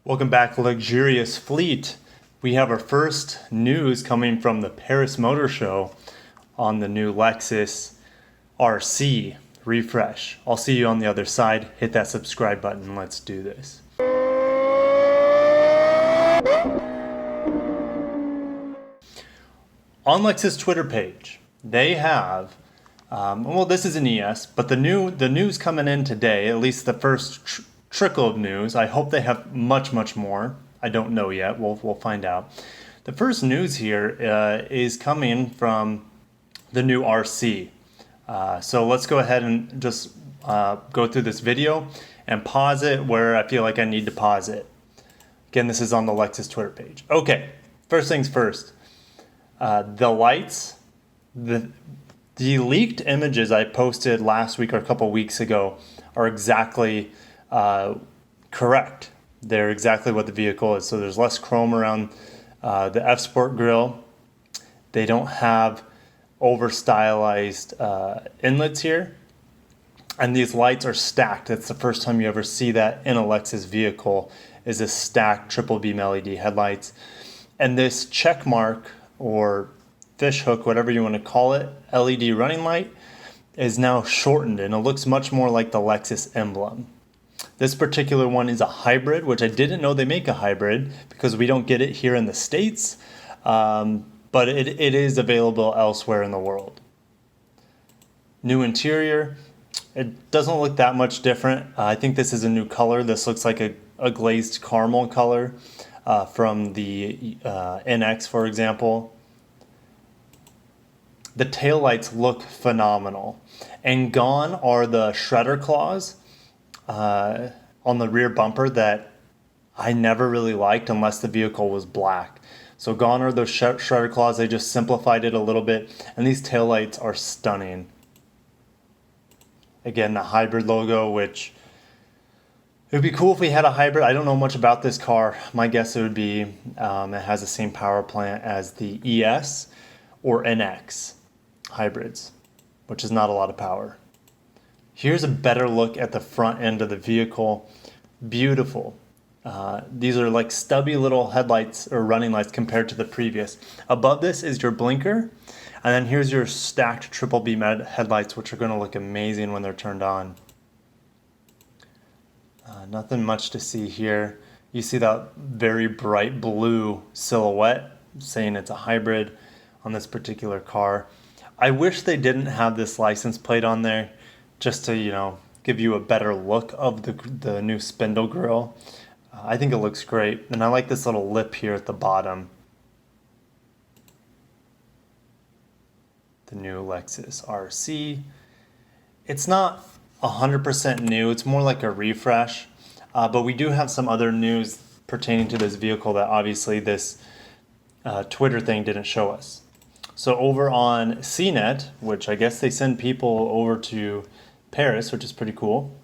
Welcome back, Luxurious Fleet. We have our first news coming from the Paris Motor Show on the new Lexus RC refresh. I'll see you on the other side. Hit that subscribe button. Let's do this. On Lexus Twitter page, they have, this is an ES, but the news coming in today, at least the first trickle of news. I hope they have much more. I don't know yet. We'll find out. The first news here is coming from the new RC. So let's go ahead and just go through this video and pause it where I feel like I need to pause it. Again, this is on the Lexus Twitter page. Okay, first things first. The lights, the leaked images I posted last week or a couple weeks ago are exactly correct. They're exactly what the vehicle is. So there's less chrome around the F Sport grille. They don't have over stylized inlets here. And these lights are stacked. That's the first time you ever see that in a Lexus vehicle, is a stacked triple beam LED headlights. And this check mark or fish hook, whatever you want to call it, LED running light is now shortened and it looks much more like the Lexus emblem. This particular one is a hybrid, which I didn't know they make a hybrid because we don't get it here in the States, but it is available elsewhere in the world. New interior, it doesn't look that much different. I think this is a new color. This looks like a glazed caramel color from the NX, for example. The taillights look phenomenal. And gone are the shredder claws on the rear bumper that I never really liked unless the vehicle was black. So gone are those shredder claws. They just simplified it a little bit. And these taillights are stunning. Again, the hybrid logo, which it would be cool if we had a hybrid. I don't know much about this car. My guess it would be it has the same power plant as the ES or NX hybrids, which is not a lot of power. Here's a better look at the front end of the vehicle. Beautiful. These are like stubby little headlights or running lights compared to the previous. Above this is your blinker. And then here's your stacked triple beam headlights, which are going to look amazing when they're turned on. Nothing much to see here. You see that very bright blue silhouette saying it's a hybrid on this particular car. I wish they didn't have this license plate on there just to, give you a better look of the new spindle grille. I think it looks great. And I like this little lip here at the bottom. The new Lexus RC. It's not 100% new. It's more like a refresh. But we do have some other news pertaining to this vehicle that obviously this Twitter thing didn't show us. So over on CNET, which I guess they send people over to Paris, which is pretty cool.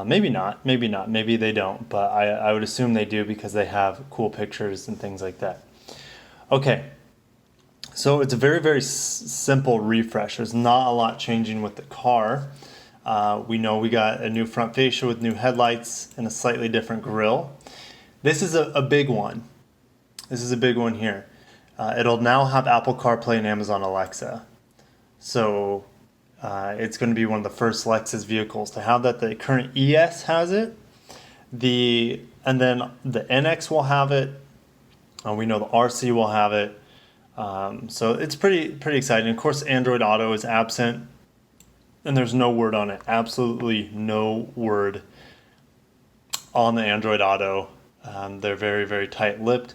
Maybe not. Maybe they don't. But I would assume they do because they have cool pictures and things like that. Okay. So it's a very simple refresh. There's not a lot changing with the car. We know we got a new front fascia with new headlights and a slightly different grille. This is a big one. This is a big one here. It'll now have Apple CarPlay and Amazon Alexa. So it's going to be one of the first Lexus vehicles to have that. The current ES has it. And then the NX will have it. We know the RC will have it. So it's pretty exciting. Of course, Android Auto is absent. And there's no word on it. Absolutely no word on the Android Auto. They're very tight-lipped.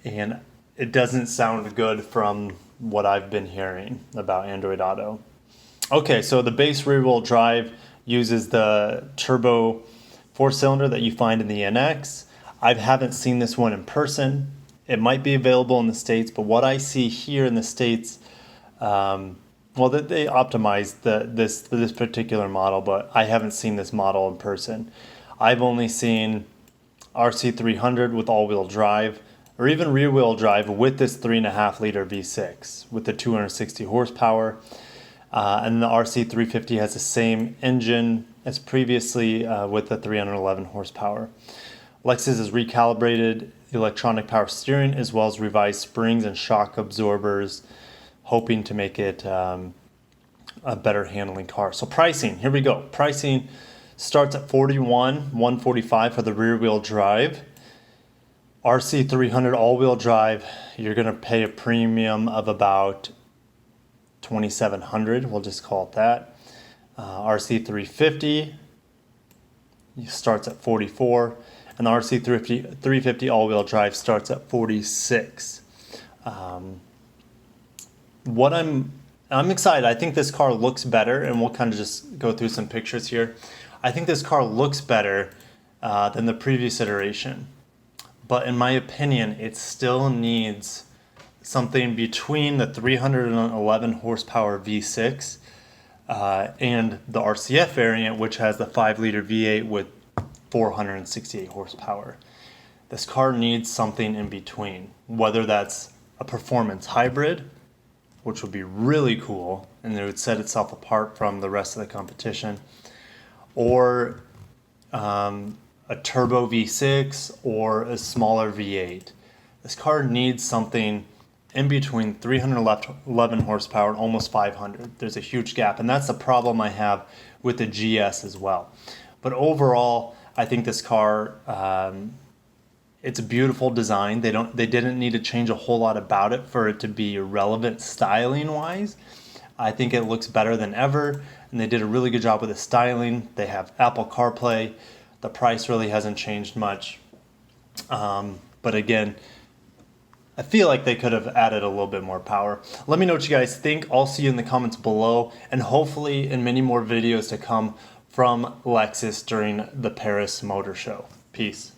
And it doesn't sound good from what I've been hearing about Android Auto. Okay, so the base rear-wheel drive uses the turbo 4-cylinder that you find in the NX. I haven't seen this one in person. It might be available in the States, but what I see here in the States, they optimized this particular model, but I haven't seen this model in person. I've only seen RC300 with all-wheel drive, or even rear-wheel drive with this 3.5-liter V6 with the 260 horsepower. And the RC350 has the same engine as previously with the 311 horsepower. Lexus has recalibrated electronic power steering as well as revised springs and shock absorbers, hoping to make it a better handling car. So pricing, here we go. Pricing starts at $41,145 for the rear wheel drive. RC300 all-wheel drive, you're going to pay a premium of about $2,700. We'll just call it that. RC350 starts at $44,000, and the RC350 all-wheel drive starts at $46,000. I'm excited. I think this car looks better, and we'll kind of just go through some pictures here. I think this car looks better than the previous iteration. But in my opinion, it still needs something between the 311 horsepower V6 and the RCF variant, which has the 5-liter V8 with 468 horsepower. This car needs something in between, whether that's a performance hybrid, which would be really cool, and it would set itself apart from the rest of the competition, or a turbo V6 or a smaller V8. This car needs something in between 311 horsepower and almost 500. There's a huge gap, and that's the problem I have with the GS as well. But overall, I think this car, it's a beautiful design. They didn't need to change a whole lot about it for it to be relevant styling-wise. I think it looks better than ever, and they did a really good job with the styling. They have Apple CarPlay. The price really hasn't changed much. But again, I feel like they could have added a little bit more power. Let me know what you guys think. I'll see you in the comments below, and hopefully in many more videos to come from Lexus during the Paris Motor Show. Peace.